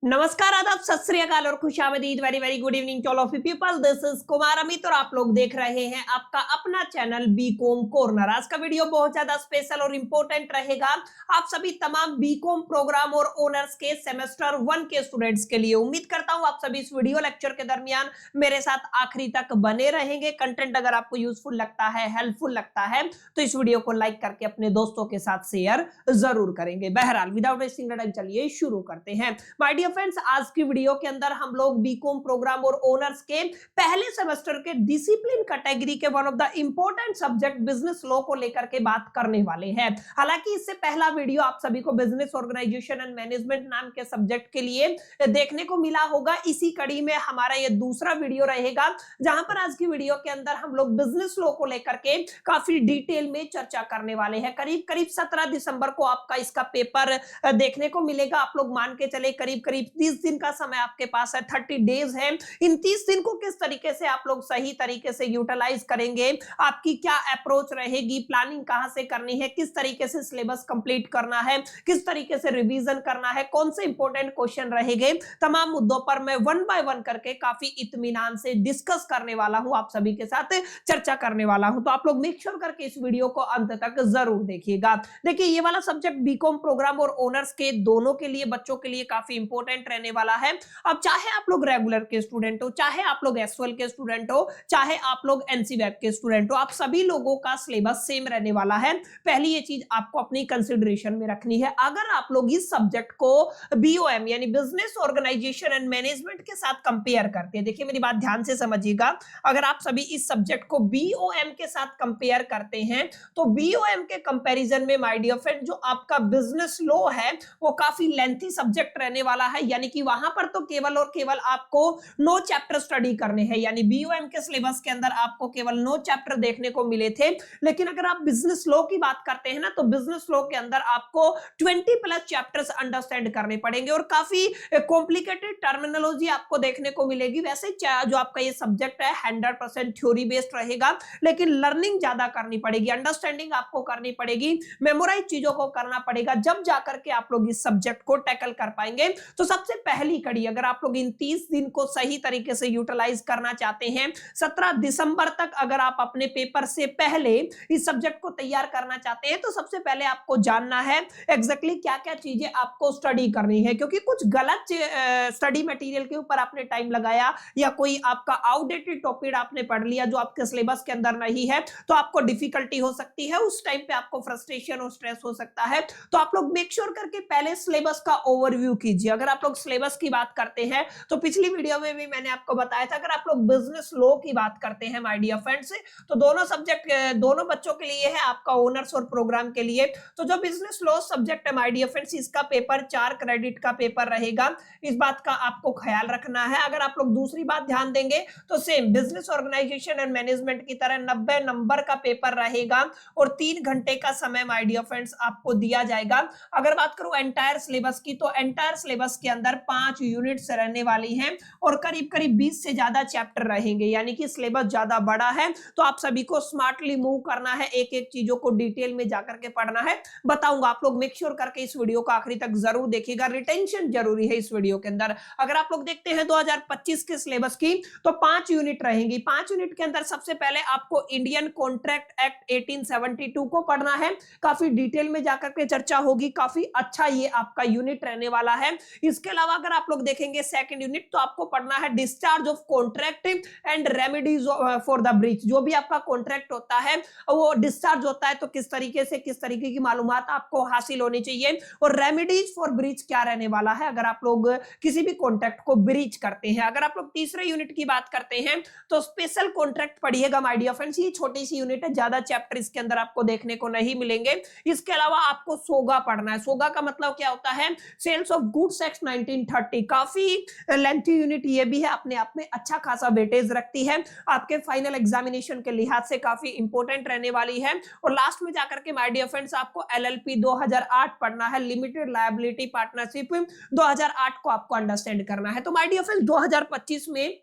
नमस्कार, आदाब, सत श्री अकाल और खुशामदीद। Very very good evening to all of you people. This is Kumar Amit और आप लोग देख रहे हैं आपका अपना चैनल बीकॉम कॉर्नर। आज का वीडियो बहुत ज्यादा स्पेशल और इंपॉर्टेंट रहेगा आप सभी तमाम बीकॉम प्रोग्राम और ओनर्स के सेमेस्टर 1 के स्टूडेंट्स के लिए। उम्मीद करता हूं आप सभी इस वीडियो लेक्चर के दरमियान मेरे साथ आखिरी तक बने रहेंगे। कंटेंट अगर आपको यूजफुल लगता है, हेल्पफुल लगता है, तो इस वीडियो को लाइक करके अपने दोस्तों के साथ शेयर जरूर करेंगे। बहरहाल विदाउट वेस्टिंग टाइम चलिए शुरू करते हैं। माय डियर फ्रेंड्स, आज की वीडियो के अंदर हम लोग बीकॉम प्रोग्राम और ओनर्स के पहले सेमेस्टर के डिसिप्लिन कैटेगरी के one of the important subject business law को लेकर के बात करने वाले हैं। हालांकि इससे पहला वीडियो आप सभी को बिजनेस ऑर्गेनाइजेशन एंड मैनेजमेंट नाम के सब्जेक्ट के लिए देखने को मिला होगा। इसी कड़ी में हमारा ये दूसरा वीडियो रहेगा, जहां पर आज की वीडियो के अंदर हम लोग बिजनेस लॉ को लेकर के काफी डिटेल में चर्चा करने वाले हैं। करीब करीब 17 दिसंबर को आपका इसका पेपर देखने को मिलेगा। आप लोग मान के चले करीब करीब 30 दिन का समय आपके पास है, 30 डेज है। इन 30 दिन को किस तरीके से आप लोग सही तरीके से यूटिलाइज करेंगे, आपकी क्या अप्रोच रहेगी, प्लानिंग कहां से करनी है, किस तरीके से सिलेबस कंप्लीट करना है, किस तरीके से रिवीजन करना है, कौन से इंपॉर्टेंट क्वेश्चन रहेंगे, तमाम मुद्दों पर मैं वन बाय वन करके काफी इत्मीनान से डिस्कस करने वाला हूं, आप सभी के साथ चर्चा करने वाला हूं। तो आप लोग मेक श्योर करके इस वीडियो को अंत तक जरूर देखिएगा। देखिए, ये वाला सब्जेक्ट बीकॉम प्रोग्राम और ओनर्स के दोनों के लिए, बच्चों के लिए काफी इंपॉर्टेंट रहने वाला है। अब चाहे आप लोग रेगुलर के स्टूडेंट हो, चाहे आप लोग एसवाल के स्टूडेंट हो, चाहे आप लोग एनसीवेब के स्टूडेंट हो, आप सभी लोगों का सिलेबस सेम रहने वाला है। पहली ये चीज आपको अपनी कंसिडरेशन में रखनी है। अगर आप लोग इस सब्जेक्ट को बीओएम यानी बिजनेस ऑर्गेनाइजेशन एंड मैनेजमेंट के साथ कंपेयर करते हैं, देखिए मेरी बात ध्यान से समझिएगा, अगर आप सभी इस सब्जेक्ट को बीओएम के साथ कंपेयर करते हैं तो बीओएम के कंपैरिजन में माय डियर फ्रेंड जो आपका बिजनेस लॉ है वो काफी लेंथी सब्जेक्ट रहने वाला है। यानी कि वहां पर तो केवल और केवल आपको 9 चैप्टर स्टडी करने हैं। यानी बीओएम के सिलेबस के अंदर आपको केवल 9 चैप्टर देखने को मिले थे, लेकिन अगर आप बिजनेस लॉ की बात करते हैं ना, तो बिजनेस लॉ के अंदर आपको 20 प्लस चैप्टर्स अंडरस्टैंड करने पड़ेंगे और काफी कॉम्प्लिकेटेड टर्मिनोलॉजी आपको देखने को मिलेगी। वैसे जो आपका ये सब्जेक्ट है 100% थ्योरी बेस्ड रहेगा, लेकिन लर्निंग ज्यादा करनी पड़ेगी, अंडरस्टैंडिंग आपको करनी पड़ेगी, मेमोराइज चीजों को करना पड़ेगा, जब जाकर के आप लोग इस सब्जेक्ट को टैकल कर पाएंगे। तो सबसे पहली कड़ी, अगर आप लोग इन 30 दिन को सही तरीके से यूटिलाइज करना चाहते हैं, 17 दिसंबर तक अगर आप अपने पेपर से पहले इस सब्जेक्ट को तैयार करना चाहते हैं, तो सबसे पहले आपको जानना है एग्जैक्टली क्या क्या चीजें आपको स्टडी करनी है। क्योंकि कुछ गलत स्टडी मटेरियल के ऊपर आपने टाइम लगाया या कोई आपका आउटडेटेड टॉपिक आपने पढ़ लिया जो आपके सिलेबस के अंदर नहीं है, तो आपको डिफिकल्टी हो सकती है, उस टाइम पे आपको फ्रस्ट्रेशन और स्ट्रेस हो सकता है। तो आप लोग मेक श्योर करके पहले सिलेबस का ओवरव्यू कीजिए। अगर आप लोग सिलेबस की बात करते हैं तो पिछली वीडियो में भी मैंने आपको बताया था, अगर आप लोग बिजनेस लॉ की बात करते हैं माय डियर फ्रेंड्स, तो दोनों सब्जेक्ट दोनों बच्चों के लिए है, आपका ओनर्स और प्रोग्राम के लिए। तो जो बिजनेस लॉ सब्जेक्ट है माय डियर फ्रेंड्स, इसका पेपर 4 क्रेडिट का पेपर रहेगा, इस बात का आपको ख्याल रखना है। अगर आप लोग दूसरी बात ध्यान देंगे तो same business organisation and management की तरह 90 नंबर का पेपर रहेगा और 3 घंटे का समय माय डियर फ्रेंड्स आपको दिया जाएगा। अगर बात करूं एंटायर सिलेबस की, तो एंटायर सिलेबस के अंदर 5 यूनिट्स रहने वाली हैं और करीब करीब 20 से ज्यादा चैप्टर रहेंगे। यानी कि सिलेबस ज्यादा बड़ा है, तो आप सभी को स्मार्टली मूव करना है, एक एक चीजों को डिटेल में जाकर के पढ़ना है। बताऊंगा, आप लोग मेक श्योर करके इस वीडियो को आखिरी तक जरूर देखिएगा, रिटेंशन जरूरी है इस वीडियो के अंदर। अगर आप लोग देखते हैं 2025 के सिलेबस की, तो 5 यूनिट रहेंगी। 5 यूनिट के अंदर सबसे पहले आपको इंडियन कॉन्ट्रैक्ट एक्ट 1872 को पढ़ना है, काफी डिटेल में जाकर के चर्चा होगी, काफी अच्छा ये आपका यूनिट रहने वाला है। इसके अलावा अगर आप लोग देखेंगे सेकंड यूनिट, तो आपको पढ़ना है discharge of contract and remedies for the breach. जो भी आपका कॉन्ट्रैक्ट होता है वो डिस्चार्ज होता है, तो किस तरीके से, किस तरीके की मालूमात आपको हासिल होनी चाहिए, और रेमेडीज फॉर ब्रीच क्या रहने वाला है अगर आप लोग किसी भी कॉन्ट्रैक्ट को ब्रीच करते हैं। अगर आप लोग तीसरे यूनिट की बात करते हैं तो स्पेशल कॉन्ट्रैक्ट पढ़िएगा माय डियर फ्रेंड्स, ये छोटी सी यूनिट है, ज्यादा चैप्टर इसके अंदर आपको देखने को नहीं मिलेंगे। इसके अलावा आपको सोगा पढ़ना है। सोगा का मतलब क्या होता है, सेल्स ऑफ गुड्स एक्ट 1930, काफी लेंथी यूनिट ये भी है, अपने आप में अच्छा खासा वेटेज रखती है, आपके फाइनल एग्जामिनेशन के लिहाज से काफी इंपॉर्टेंट रहने वाली है। और लास्ट में जाकर के माय डियर फ्रेंड्स आपको एलएलपी 2008 पढ़ना है, लिमिटेड लायबिलिटी पार्टनरशिप 2008 को आपको अंडरस्टैंड करना है। तो माय डियर फ्रेंड्स 2025 में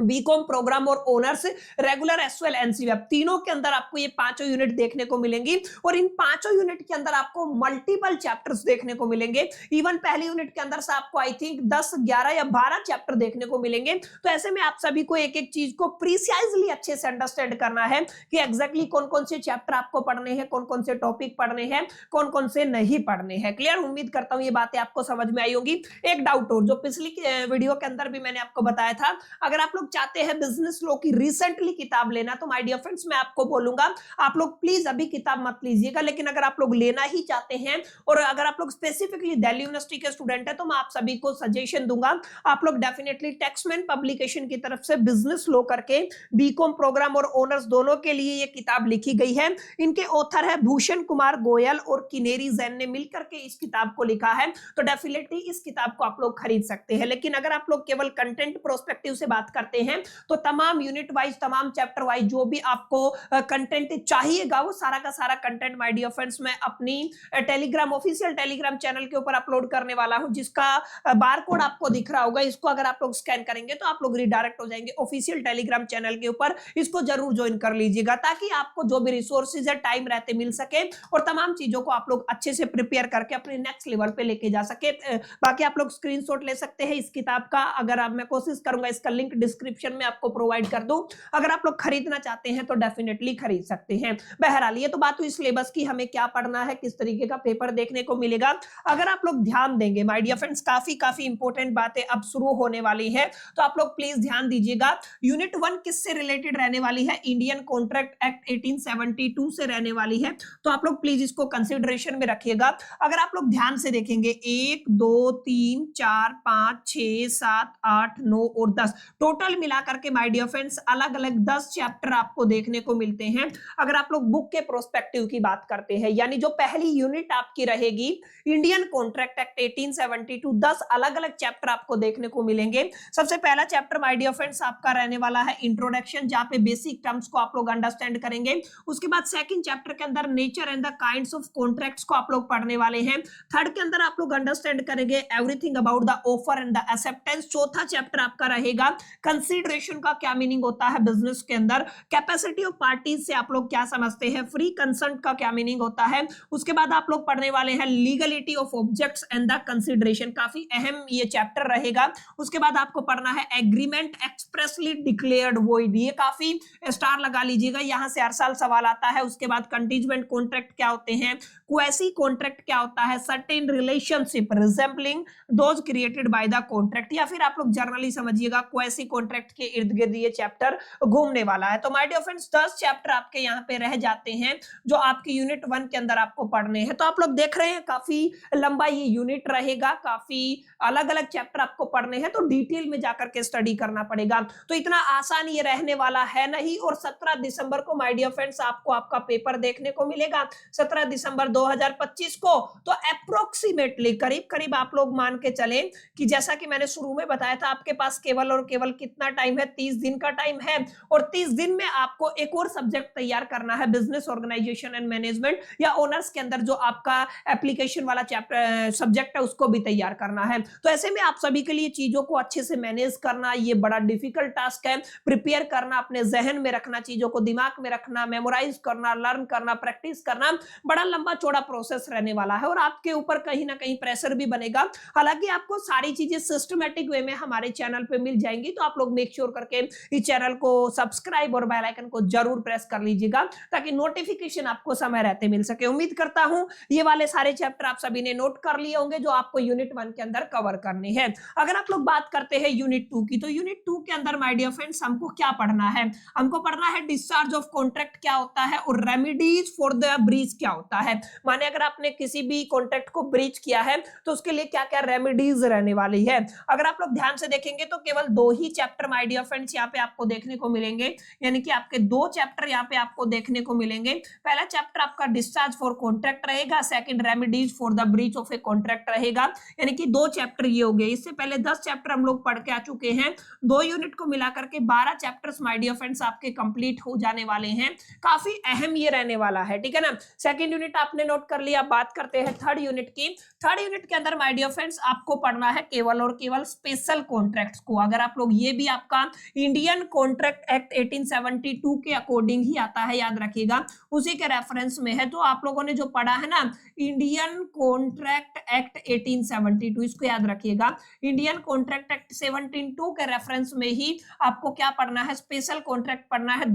बीकॉम प्रोग्राम और owners, regular as well NCWEB, तीनों के अंदर आपको ये पांचों यूनिट देखने को मिलेंगी और इन पांचों यूनिट के अंदर आपको मल्टीपल चैप्टर्स देखने को मिलेंगे। इवन पहली यूनिट के अंदर से आपको आई थिंक 10, 11 या 12 चैप्टर देखने को मिलेंगे। तो ऐसे में आप सभी को एक एक चीज को प्रिसाइजली अच्छे से अंडरस्टैंड करना है कि एग्जैक्टली कौन कौन से चैप्टर आपको पढ़ने हैं, कौन कौन से टॉपिक पढ़ने हैं, कौन कौन से नहीं पढ़ने हैं। क्लियर? उम्मीद करता हूं ये बातें आपको समझ में आई होगी। एक डाउट और, जो पिछली वीडियो के अंदर भी मैंने आपको बताया था, अगर आप लोग चाहते हैं बिजनेस लॉ की रिसेंटली किताब लेना, तो माय डियर फ्रेंड्स मैं आपको बोलूंगा आप लोग प्लीज अभी किताब मत लीजिएगा, लेकिन अगर आप लोग लेना ही चाहते हैं और अगर आप लोग स्पेसिफिकली दिल्ली यूनिवर्सिटी के स्टूडेंट है, तो मैं आप सभी को सजेशन दूंगा आप लोग डेफिनेटली टेक्समैन पब्लिकेशन की तरफ से बिजनेस लॉ करके बीकॉम प्रोग्राम और ओनर्स दोनों के लिए ये किताब लिखी गई है। इनके ऑथर है भूषण कुमार गोयल और किनेरी जैन ने मिलकर के इस किताब को लिखा है। तो डेफिनेटली इस किताब को आप लोग खरीद सकते हैं। लेकिन अगर आप लोग केवल कंटेंट प्रोस्पेक्टिव से बात करते हैं, तो तमाम यूनिट वाइज, तमाम चैप्टर वाइज जो भी आपको कंटेंट चाहिएगा, वो सारा का सारा कंटेंट माय डियर फ्रेंड्स मैं अपनी टेलीग्राम, ऑफिशियल टेलीग्राम चैनल के ऊपर अपलोड करने वाला हूं, जिसका बार कोड आपको दिख रहा होगा। इसको अगर आप लोग स्कैन करेंगे तो आप लोग रिडायरेक्ट हो जाएंगे ऑफिशियल टेलीग्राम चैनल के ऊपर। इसको जरूर ज्वाइन कर लीजिएगा ताकि आपको जो भी रिसोर्सेज है टाइम रहते मिल सके और तमाम चीजों को आप लोग अच्छे से प्रिपेयर करके अपने नेक्स्ट लेवल पे लेके जा सके। बाकी आप लोग स्क्रीनशॉट ले सकते हैं इस किताब का, अगर आप, मैं कोशिश करूंगा इसका लिंक डिस्क्रिप्शन में आपको प्रोवाइड कर दूं। अगर आप लोग खरीदना चाहते हैं तो डेफिनेटली खरीद सकते हैं। बहरहाल ये तो बात हुई सिलेबस की, हमें क्या पढ़ना है, किस तरीके का पेपर देखने को मिलेगा। अगर आप लोग ध्यान देंगे माय डियर फ्रेंड्स, काफी इंपॉर्टेंट बातें अब शुरू होने वाली है, तो आप लोग प्लीज ध्यान दीजिएगा। यूनिट 1 किससे रिलेटेड रहने वाली है? इंडियन कॉन्ट्रैक्ट एक्ट 1872 से रहने वाली है। तो आप लोग प्लीज इसको कंसिडरेशन में रखिएगा। अगर आप लोग ध्यान से देखेंगे 1, 2, 3, 4, 5, 6, 7, 8, 9 और 10 टोटल मिलाकर के माय डियर फ्रेंड्स अलग अलग 10 चैप्टर आपको देखने को मिलते हैं। अगर आप लोग बुक के प्रोस्पेक्टिव की बात करते हैं, यानी जो पहली यूनिट आपकी रहेगी इंडियन कॉन्ट्रैक्ट एक्ट 1872, 10 अलग अलग चैप्टर आपको देखने को मिलेंगे। सबसे पहला चैप्टर माय डियर फ्रेंड्स आपका रहने वाला है इंट्रोडक्शन, जहां पे बेसिक टर्म्स को आप लोग अंडरस्टैंड करेंगे। उसके बाद सेकंड चैप्टर के अंदर nature and the kinds of contracts को आप लोग पढ़ने वाले हैं। थर्ड के अंदर आप लोग अंडरस्टैंड करेंगे everything about the offer and the acceptance. चौथा चैप्टर आपका रहेगा कंसीडरेशन का क्या मीनिंग होता है बिजनेस के अंदर। कैपेसिटी ऑफ पार्टीज से आप लोग क्या समझते हैं। फ्री कंसेंट का क्या मीनिंग होता है। उसके बाद आप लोग पढ़ने वाले हैं legality of objects and the consideration, काफी अहम ये चैप्टर रहेगा। उसके बाद आपको पढ़ना है एग्रीमेंट एक्सप्रेसली डिक्लेयर्ड वॉइड, ये काफी स्टार लगा लीजिएगा, यहां से हर साल सवाल आता है। उसके बाद कंटीजेंट कॉन्ट्रैक्ट क्या होते हैं, क्वेसी कॉन्ट्रैक्ट क्या होता है, certain relationship resembling those created by the contract, या फिर आप लोग जर्नली समझिएगा क्वेसी कॉन्ट्रैक्ट के इर्द गिर्द ये चैप्टर घूमने वाला है। तो माय डियर फ्रेंड्स 10 चैप्टर आपके यहाँ पे रह जाते हैं जो आपकी यूनिट 1 के अंदर आपको पढ़ने हैं। तो आप लोग देख रहे हैं काफी लंबा ये यूनिट रहेगा, काफी अलग अलग चैप्टर आपको पढ़ने हैं, तो डिटेल में जाकर के स्टडी करना पड़ेगा। तो इतना आसान ये रहने वाला है नहीं। और 17 दिसंबर को माय डियर फ्रेंड्स आपको आपका पेपर देखने को मिलेगा, 17 दिसंबर 2025 को। तो अप्रोक्सीमेटली करीब करीब आप लोग मान के चले कि जैसा कि मैंने शुरू में बताया था, आपके पास केवल और केवल कितना टाइम है, 30 दिन का टाइम है। और 30 दिन में आपको एक और सब्जेक्ट तैयार करना है, बिजनेस ऑर्गेनाइजेशन एंड मैनेजमेंट, या ऑनर्स के अंदर जो आपका एप्लीकेशन वाला चैप्टर सब्जेक्ट है उसको भी तैयार करना है। तो ऐसे में आप सभी के लिए चीजों को अच्छे से मैनेज करना ये बड़ा डिफिकल्ट टास्क है। प्रिपेयर करना, अपने जहन में रखना, चीजों को दिमाग में रखना, मेमोराइज करना, लर्न करना, प्रैक्टिस करना, बड़ा लंबा चौड़ा प्रोसेस रहने वाला है। और आपके ऊपर कहीं ना कहीं प्रेशर भी बनेगा। हालांकि आपको सारी चीजें सिस्टमैटिक वे में हमारे चैनल पे मिल जाएंगी, तो आप लोग मेक श्योर करके इस चैनल को सब्सक्राइब और बेल आइकन को जरूर प्रेस कर लीजिएगा ताकि नोटिफिकेशन आपको समय रहते मिल सके। उम्मीद करता हूं ये वाले सारे चैप्टर आप सभी ने नोट कर लिए होंगे जो आपको यूनिट 1 के अंदर कवर करने हैं। अगर आप लोग बात करते हैं यूनिट 2 की, तो यूनिट 2 के अंदर माय डियर फ्रेंड्स हमको क्या पढ़ना है? हमको पढ़ना है डिस्चार्ज ऑफ कॉन्ट्रैक्ट क्या होता है और रेमेडीज फॉर द ब्रीच क्या होता है। माने अगर आपने किसी भी कॉन्ट्रैक्ट को ब्रीच किया है तो उसके लिए क्या क्या रेमेडीज रहने वाली है। अगर आप लोग ध्यान से देखेंगे तो केवल 2 ही चैप्टर माय डियर फ्रेंड्स यहाँ पे आपको देखने को मिलेंगे, यानी कि आपके 2 चैप्टर यहाँ पे आपको देखने को मिलेंगे। पहला चैप्टर आपका डिस्चार्ज फॉर कॉन्ट्रैक्ट रहेगा, second remedies for the breach of a contract रहेगा, यानी कि 2 चैप्टर ये हो गए। इससे पहले 10 चैप्टर हम लोग पढ़ के आ चुके हैं, 2 यूनिट को मिलाकर के 12 चैप्टर्स माय डियर फ्रेंड्स आपके कंप्लीट हो जाने वाले हैं। काफी अहम ये रहने वाला है, ठीक है ना। सेकंड यूनिट आपने नोट कर लिया। बात करते हैं थर्ड यूनिट की। थर्ड यूनिट के अंदर माय डियर फ्रेंड्स आपको पढ़ना है केवल और केवल स्पेशल कॉन्ट्रैक्ट्स को। अगर आप लोग ये भी आपका इंडियन कॉन्ट्रैक्ट एक्ट 1872 के अकॉर्डिंग ही आता है, याद रखिएगा, उसी के रेफरेंस में है। तो आप लोगों ने जो पढ़ा है ना इंडियन कॉन्ट्रैक्ट एक्ट 1872, इसको याद रखिएगा। इंडियन कॉन्ट्रैक्ट एक्ट 72 के रेफरेंस में ही आपको क्या पढ़ना है, स्पेशल कॉन्ट्रैक्ट पढ़ना है।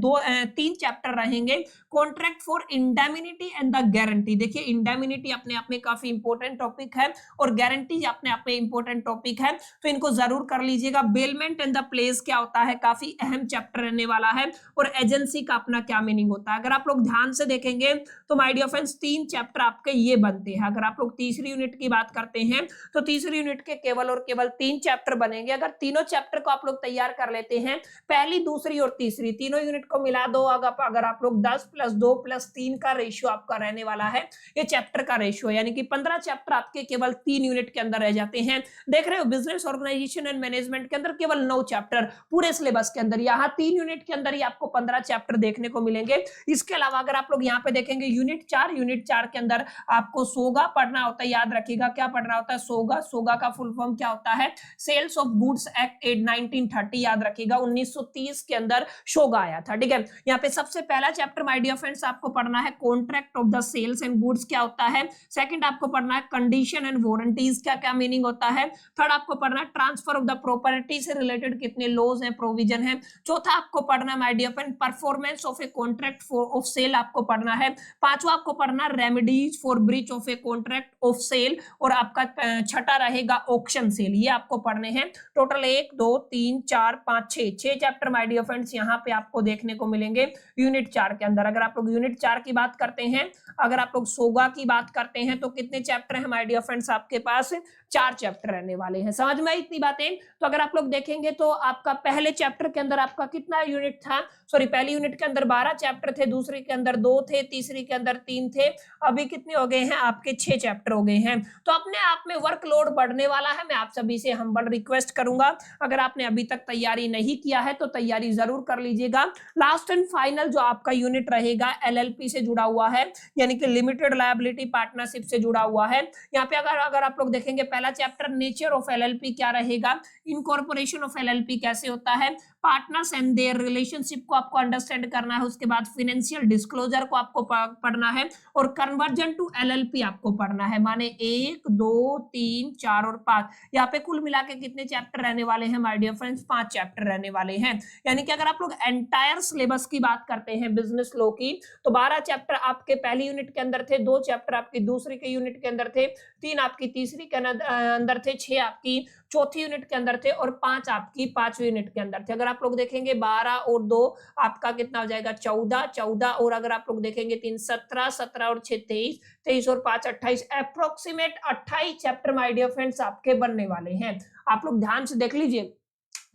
3 चैप्टर रहेंगे, contract for indemnity and the guarantee. देखिए इंडेमिनिटी अपने आप में काफी इंपॉर्टेंट टॉपिक है और गारंटी अपने आप में इंपॉर्टेंट टॉपिक है, तो इनको जरूर कर लीजिएगा। बेलमेंट एंड द प्लेस क्या होता है, काफी अहम चैप्टर रहने वाला है, और एजेंसी का अपना क्या मीनिंग होता है। अगर आप लोग ध्यान से देखेंगे तो माय डियर फ्रेंड्स 3 चैप्टर आपके ये बनते हैं। अगर आप लोग तीसरी यूनिट की बात करते हैं तो तीसरी यूनिट के केवल और केवल 3 चैप्टर बनेंगे। अगर तीनों चैप्टर को आप लोग तैयार कर लेते हैं, पहली, दूसरी और तीसरी तीनों यूनिट को मिला दो, अगर आप लोग 10 + 2 + 3 का रेशियो आपका रहने वाला है, ये चैप्टर का रेशियो, यानी कि 15 चैप्टर आपके केवल 3 यूनिट के अंदर रह जाते हैं। देख रहे हो बिजनेस ऑर्गेनाइजेशन एंड मैनेजमेंट के अंदर केवल 9 चैप्टर पूरे सिलेबस के अंदर, यहाँ 3 यूनिट के अंदर ही आपको 15 चैप्टर देखने को मिलेंगे। इसके अलावा अगर आप लोग यहाँ पे देखेंगे यूनिट 4 के अंदर आपको सोगा पढ़ना होता है, याद रखिएगा क्या पढ़ना होता है, सोगा। सोगा का फुल फॉर्म क्या होता है, सेल्स ऑफ गुड्स एक्ट 1930, याद रखिएगा 1930 के अंदर सोगा आया था, ठीक है। यहाँ पे सबसे पहला चैप्टर माय डियर फ्रेंड्स आपको पढ़ना है contract of the sales and goods क्या होता है। सेकंड आपको पढ़ना है कंडीशन एंड वारंटीज, क्या क्या मीनिंग होता है। थर्ड आपको पढ़ना है ट्रांसफर ऑफ द प्रॉपर्टी से रिलेटेड कितने लॉज हैं, प्रोविजन है। चौथा आपको पढ़ना है my dear friend performance of a contract of sale आपको पढ़ना है। पांचवा आपको पढ़ना remedies for breach of a contract of sale, और आपका छठा रहेगा ऑक्शन सेल, ये आपको पढ़ने हैं। Total 1 2 3 4 5 6 chapter my dear friends यहाँ पे आपको देखने को मिलेंगे यूनिट 4 के अंदर। अगर आप लोग यूनिट 4 की बात करते हैं, अगर आप लोग सोगा की बात करते हैं तो कितने चैप्टर है माय डियर फ्रेंड्स आपके पास, 4 चैप्टर रहने वाले हैं। समझ में आई इतनी बातें। तो अगर आप लोग देखेंगे तो आपका पहले चैप्टर के अंदर आपका कितना यूनिट था, सॉरी पहली यूनिट के अंदर 12 चैप्टर थे, दूसरी के अंदर 2 थे, तीसरी के अंदर 3 थे, अभी कितने हो गए हैं आपके 6 चैप्टर हो गए हैं। तो अपने आप में वर्कलोड बढ़ने वाला है। मैं आप सभी से हम्बल रिक्वेस्ट करूंगा, अगर आपने अभी तक तैयारी नहीं किया है तो तैयारी जरूर कर लीजिएगा। लास्ट एंड फाइनल जो आपका यूनिट रहेगा एलएलपी से जुड़ा हुआ है, यानी कि लिमिटेड लायबिलिटी पार्टनरशिप से जुड़ा हुआ है। यहाँ पे अगर आप लोग देखेंगे पहला चैप्टर नेचर ऑफ एलएलपी क्या रहेगा, इनकॉर्पोरेशन ऑफ एलएलपी कैसे होता है, पार्टनर्स एंड देयर रिलेशनशिप को आपको अंडरस्टैंड करना है। उसके बाद फाइनेंशियल डिस्क्लोजर को आपको पढ़ना है, और कन्वर्जन टू एलएलपी आपको पढ़ना है। माने 1 2 3 4 और 5, यहाँ पे कुल मिला के कितने चैप्टर रहने वाले हैं माय डियर फ्रेंड्स, 5 चैप्टर रहने वाले हैं। यानी कि अगर आप लोग एंटायर सिलेबस की बात करते हैं बिजनेस लॉ की, तो 12 चैप्टर आपके पहली यूनिट के अंदर थे, 2 चैप्टर आपकी दूसरी के यूनिट के अंदर थे, 3 आपकी तीसरी के अंदर थे, 6 आपकी चौथी यूनिट के अंदर थे, और 5 आपकी 5वीं यूनिट के अंदर थे। अगर आप लोग देखेंगे 12 और 2 आपका कितना हो जाएगा 14, और अगर आप लोग देखेंगे 3 17 और 6 23 और 5 28, approximate 28 chapter my dear friends आपके बनने वाले हैं। आप लोग ध्यान से देख लीजिए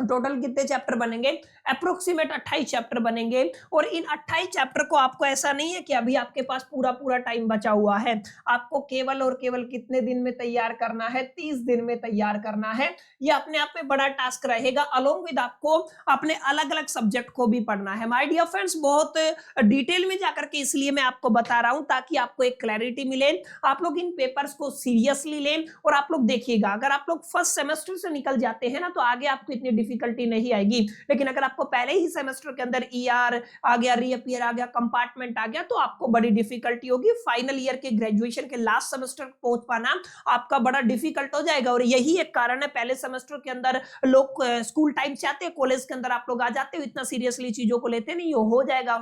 टोटल कितने चैप्टर बनेंगे, अप्रोक्सीमेट 28 चैप्टर बनेंगे। और इन 28 चैप्टर को आपको ऐसा नहीं है कि अभी आपके पास पूरा टाइम बचा हुआ है, आपको केवल और केवल कितने दिन में तैयार करना है, 30 दिन में तैयार करना है। ये अपने आप में बड़ा टास्क रहेगा। अलोंग विद आपको अपने अलग अलग सब्जेक्ट को भी पढ़ना है माय डियर फ्रेंड्स, बहुत डिटेल में जाकर के इसलिए मैं आपको बता रहा हूं ताकि आपको एक क्लैरिटी मिले, आप लोग इन पेपर्स को सीरियसली लें। और आप लोग देखिएगा अगर आप लोग फर्स्ट सेमेस्टर से निकल जाते हैं ना तो आगे आपको इतनी डिफिकल्टी नहीं आएगी, लेकिन अगर आपको पहले ही सेमेस्टर के अंदर ईआर आ गया, रीअपीयर आ गया, कंपार्टमेंट आ गया, तो आपको बड़ी डिफिकल्टी होगी। फाइनल ईयर के ग्रेजुएशन के लास्ट सेमेस्टर पहुंच पाना आपका बड़ा डिफिकल्ट हो जाएगा। और यही एक कारण है पहले सेमेस्टर के अंदर लोग स्कूल टाइम से आते हैं, कॉलेज के अंदर आप लोग आ जाते हो, इतना सीरियसली चीजों को लेते नहीं हो जाएगा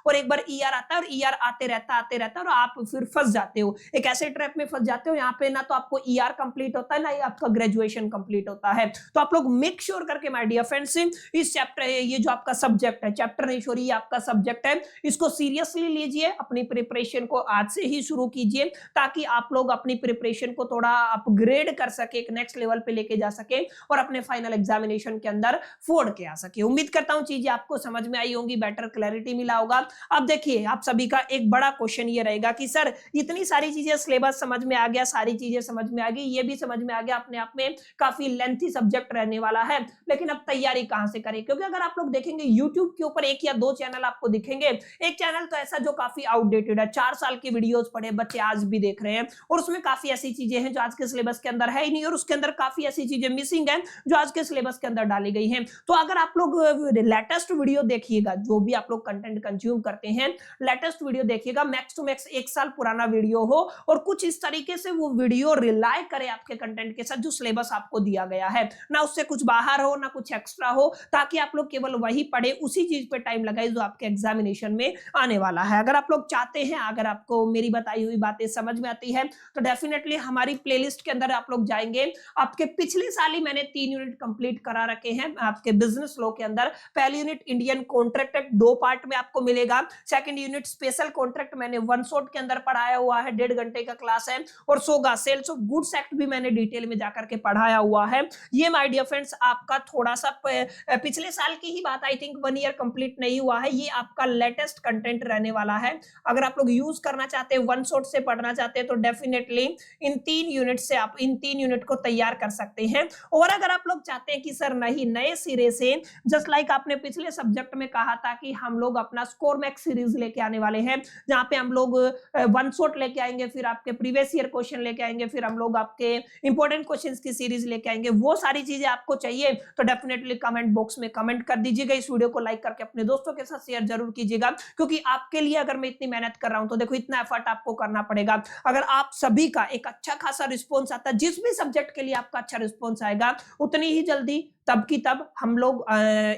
और एक बार ईआर आता है और ईआर आते रहता और आप फिर फंस जाते हो, एक ऐसे ट्रैप में फंस जाते हो यहाँ पे, ना तो आपको ईआर कंप्लीट होता है ना ही आपका ग्रेजुएशन कंप्लीट होता है। तो आप लोग मेक श्योर करके माय डियर फ्रेंड्स इस चैप्टर, ये जो आपका सब्जेक्ट है, चैप्टर नहीं सॉरी ये आपका सब्जेक्ट है, इसको सीरियसली लीजिए, अपनी प्रिपरेशन को आज से ही शुरू कीजिए ताकि आप लोग अपनी प्रिपरेशन को थोड़ा अपग्रेड कर सके, एक नेक्स्ट लेवल पे लेके जा सके और अपने फाइनल एग्जामिनेशन के अंदर फोड़ के आ सके। उम्मीद करता हूं चीजें आपको समझ में आई होंगी, बेटर क्लैरिटी मिला होगा। अब देखिए आप सभी का एक बड़ा क्वेश्चन ये रहेगा कि सर इतनी सारी चीजें, सिलेबस समझ में आ गया, सारी चीजें समझ में आ गई, ये भी समझ में आ गया, अपने आप में काफी लेंथी सब्जेक्ट रहने वाला है, लेकिन अब तैयारी कहां से करें, क्योंकि अगर आप लोग देखेंगे यूट्यूब के ऊपर 1 या 2 चैनल आपको दिखेंगे। एक चैनल तो ऐसा जो काफी आउटडेटेड है, 4 साल की वीडियोस पड़े बच्चे आज भी देख रहे हैं, और उसमें काफी ऐसी चीजें हैं जो आज के सिलेबस के अंदर है ही नहीं, और उसके अंदर काफी ऐसी चीजें मिसिंग है जो आज के सिलेबस के अंदर डाली गई हैं। तो अगर आप लोग लेटेस्ट वीडियो देखिएगा, जो भी आप लोग कंटेंट कंज्यूम करते हैं, लेटेस्ट वीडियो देखिएगा, मैक्स टू मैक्स 1 साल पुराना वीडियो हो, और कुछ इस तरीके से वो वीडियो रिलाई करे आपके कंटेंट के साथ जो सिलेबस आपको दिया गया है, ना उससे कुछ बाहर हो ना कुछ एक्स्ट्रा हो, ताकि आप लोग केवल वही पढ़े, उसी चीज पे टाइम लगाए जो आपके एग्जामिनेशन में आने वाला है। अगर आप लोग चाहते हैं, अगर आपको मेरी बताई हुई बातें समझ में आती है, तो डेफिनेटली हमारी प्लेलिस्ट के अंदर आप लोग जाएंगे। आपके पिछले साल ही मैंने 3 यूनिट कंप्लीट करा रखे हैं आपके बिजनेस लॉ के अंदर। पहली unit Indian contract act 2 part में आपको मिलेगा। सेकंड यूनिट स्पेशल कॉन्ट्रैक्ट मैंने 1 शॉट के अंदर पढ़ाया हुआ है, 1.5 घंटे का क्लास है। और सोगा सेल्स ऑफ गुड्स एक्ट भी मैंने डिटेल में जाकर के पढ़ाया हुआ है। ये माय डियर फ्रेंड्स आपका थोड़ा सा पिछले साल की ही बात, आई थिंक 1 ईयर कंप्लीट नहीं हुआ है, ये आपका लेटेस्ट कंटेंट रहने वाला है। अगर आप लोग यूज करना चाहते हैं, 1 शॉट से पढ़ना चाहते हैं, तो डेफिनेटली इन 3 यूनिट से आप इन 3 यूनिट को तैयार कर सकते हैं। और अगर आप लोग चाहते हैं कि सर नहीं, नए सिरे से, जस्ट लाइक आपने पिछले सब्जेक्ट में कहा था कि हम लोग अपना स्कोर मैक्स सीरीज लेके आने वाले हैं, जहां पे हम लोग 1 शॉट लेके आएंगे, फिर आपके प्रीवियस ईयर क्वेश्चन लेके आएंगे, फिर हम लोग आपके इंपॉर्टेंट क्वेश्चंस की सीरीज लेके आएंगे, वो सारी चीजें आपको चाहिए तो डेफिनेटली कमेंट बॉक्स में कमेंट कर दीजिएगा। इस वीडियो को लाइक करके अपने दोस्तों के साथ शेयर जरूर कीजिएगा, क्योंकि आपके लिए अगर मैं इतनी मेहनत कर रहा हूं तो देखो इतना एफर्ट आपको करना पड़ेगा। अगर आप सभी का एक अच्छा खासा रिस्पॉन्स आता है, जिस भी सब्जेक्ट के लिए आपका अच्छा रिस्पॉन्स आएगा, उतनी ही जल्दी तब की तब हम लोग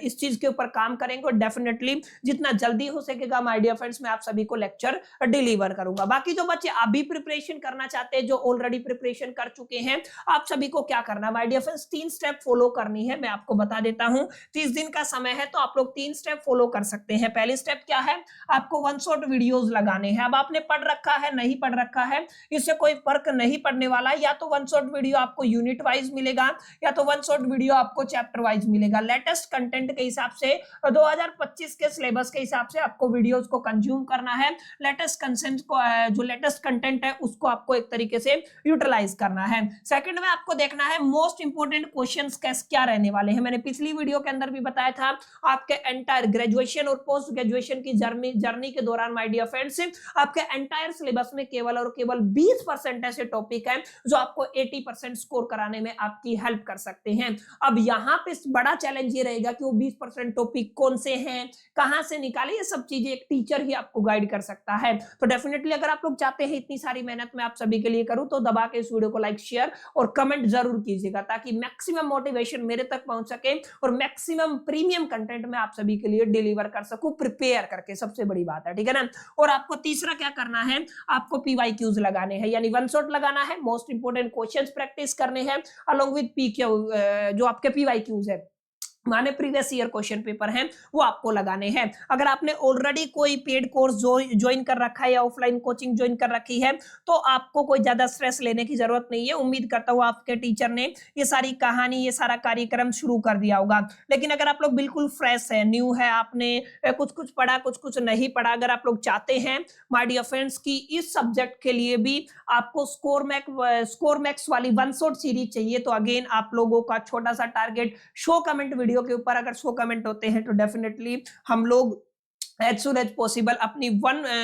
इस चीज के ऊपर काम करेंगे, और डेफिनेटली जितना जल्दी हो सकेगा माय डियर फ्रेंड्स मैं आप सभी को लेक्चर डिलीवर करूंगा। बाकी जो बच्चे अभी प्रिपरेशन करना चाहते हैं, जो ऑलरेडी प्रिपरेशन कर चुके हैं, आप सभी को क्या करना है my dear friends, 3 step follow करनी है। मैं आपको बता देता हूं, 30 दिन का समय है, तो आप लोग 3 स्टेप फॉलो कर सकते हैं। पहली स्टेप क्या है, आपको 1 शॉट वीडियोस लगाने हैं। अब आपने पढ़ रखा है, नहीं पढ़ रखा है, इससे कोई फर्क नहीं पड़ने वाला। या तो 1 शॉट वीडियो आपको यूनिट वाइज मिलेगा, या तो 1 शॉट वीडियो आपको चैप्टर वाइज मिलेगा। लेटेस्ट कंटेंट के हिसाब से 2025 के सिलेबस के हिसाब से आपको वीडियोस को कंज्यूम करना है। लेटेस्ट कंसेंट को, जो लेटेस्ट कंटेंट है उसको आपको एक तरीके से यूटिलाइज करना है। सेकंड में आपको देखना है मोस्ट इंपोर्टेंट क्वेश्चंस क्या रहने वाले हैं। मैंने पिछली वीडियो के अंदर भी बताया था, आपके एंटायर ग्रेजुएशन और पोस्ट ग्रेजुएशन की जर्नी के दौरान माय डियर फ्रेंड्स आपके एंटायर सिलेबस में केवल और केवल 20% ऐसे टॉपिक है जो आपको 80% स्कोर कराने में आपकी हेल्प कर सकते हैं। अब यहाँ पे बड़ा चैलेंज ये रहेगा कि वो 20% टॉपिक कौन से हैं, कहां से निकाले, ये सब चीजें एक टीचर ही आपको गाइड कर सकता है। तो डेफिनेटली अगर आप लोग चाहते हैं इतनी सारी मेहनत मैं आप सभी के लिए करूं, तो दबा के इस वीडियो को लाइक शेयर और कमेंट जरूर कीजिएगा, ताकि मैक्सिमम मोटिवेशन मेरे तक पहुंच सके और मैक्सिमम प्रीमियम कंटेंट मैं आप सभी के लिए डिलीवर कर सकूं, प्रिपेयर करके, सबसे बड़ी बात है, ठीक है ना। और आपको तीसरा क्या करना है, आपको पीवाईक्यूज लगाने हैं, यानी 1 शॉट लगाना है, मोस्ट इंपोर्टेंट क्वेश्चंस प्रैक्टिस करने हैं अलोंग विद पीक्यू, जो आपके पीवाईक्यूज है माने प्रीवियस ईयर क्वेश्चन पेपर हैं, वो आपको लगाने हैं। अगर आपने ऑलरेडी कोई पेड कोर्स ज्वाइन कर रखा है या ऑफलाइन कोचिंग ज्वाइन कर रखी है, तो आपको कोई ज्यादा स्ट्रेस लेने की जरूरत नहीं है। उम्मीद करता हूँ आपके टीचर ने ये सारी कहानी, ये सारा कार्यक्रम शुरू कर दिया होगा। लेकिन अगर आप लोग बिल्कुल फ्रेश है, न्यू है, आपने कुछ कुछ पढ़ा, कुछ कुछ नहीं पढ़ा, अगर आप लोग चाहते हैं माय डियर फ्रेंड्स की इस सब्जेक्ट के लिए भी आपको स्कोर मैक्स वाली 1 शॉट सीरीज चाहिए, तो अगेन आप लोगों का छोटा सा टारगेट, शो कमेंट वीडियो के ऊपर अगर 100 कमेंट होते हैं तो डेफिनेटली हम लोग एज सुन एज पॉसिबल अपनी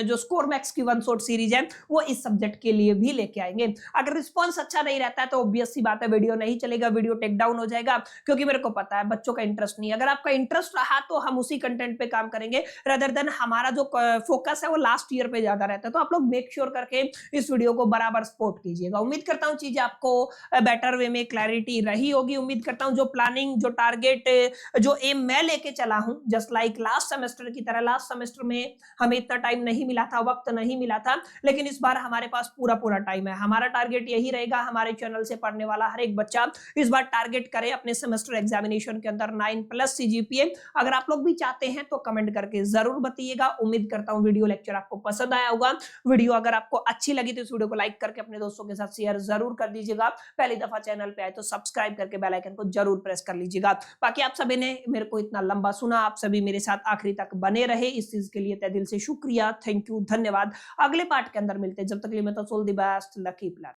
जो स्कोर मैक्स की 1 शॉट सीरीज है वो इस सब्जेक्ट के लिए भी लेके आएंगे। अगर रिस्पांस अच्छा नहीं रहता है तो ऑब्वियस सी बात है वीडियो नहीं चलेगा, वीडियो टेक डाउन हो जाएगा, क्योंकि मेरे को पता है बच्चों का इंटरेस्ट नहीं है। अगर आपका इंटरेस्ट रहा तो हम उसी कंटेंट पे काम करेंगे, रदर देन हमारा जो फोकस है वो लास्ट ईयर पे ज्यादा रहता है। तो आप लोग मेक श्योर करके इस वीडियो को बराबर सपोर्ट कीजिएगा। उम्मीद करता हूँ चीजें आपको बेटर वे में क्लैरिटी रही होगी। उम्मीद करता हूँ जो प्लानिंग, जो टारगेट, जो एम मैं लेके चला हूँ, जस्ट लाइक लास्ट सेमेस्टर की तरह, लास्ट सेमेस्टर में हमें इतना टाइम नहीं मिला था, वक्त नहीं मिला था, लेकिन इस बार हमारे पास पूरा टाइम है। हमारा टारगेट यही रहेगा, हमारे चैनल से पढ़ने वाला हर एक बच्चा इस बार टारगेट करे अपने सेमेस्टर एग्जामिनेशन के अंदर 9+ CGPA। अगर आप लोग भी चाहते हैं तो कमेंट करके जरूर बताइएगा। उम्मीद करता हूं वीडियो लेक्चर आपको पसंद आया होगा। वीडियो अगर आपको अच्छी लगी तो इस वीडियो को लाइक करके अपने दोस्तों के साथ शेयर जरूर कर दीजिएगा। पहली दफा चैनल पे आए तो सब्सक्राइब करके बेल आइकन को जरूर प्रेस कर लीजिएगा। बाकी आप सभी ने मेरे को इतना लंबा सुना, आप सभी मेरे साथ आखिरी तक बने रहे, इस चीज के लिए तहे दिल से शुक्रिया, थैंक यू, धन्यवाद। अगले पार्ट के अंदर मिलते हैं, जब तक के लिए मैं तो all the best, lucky plan.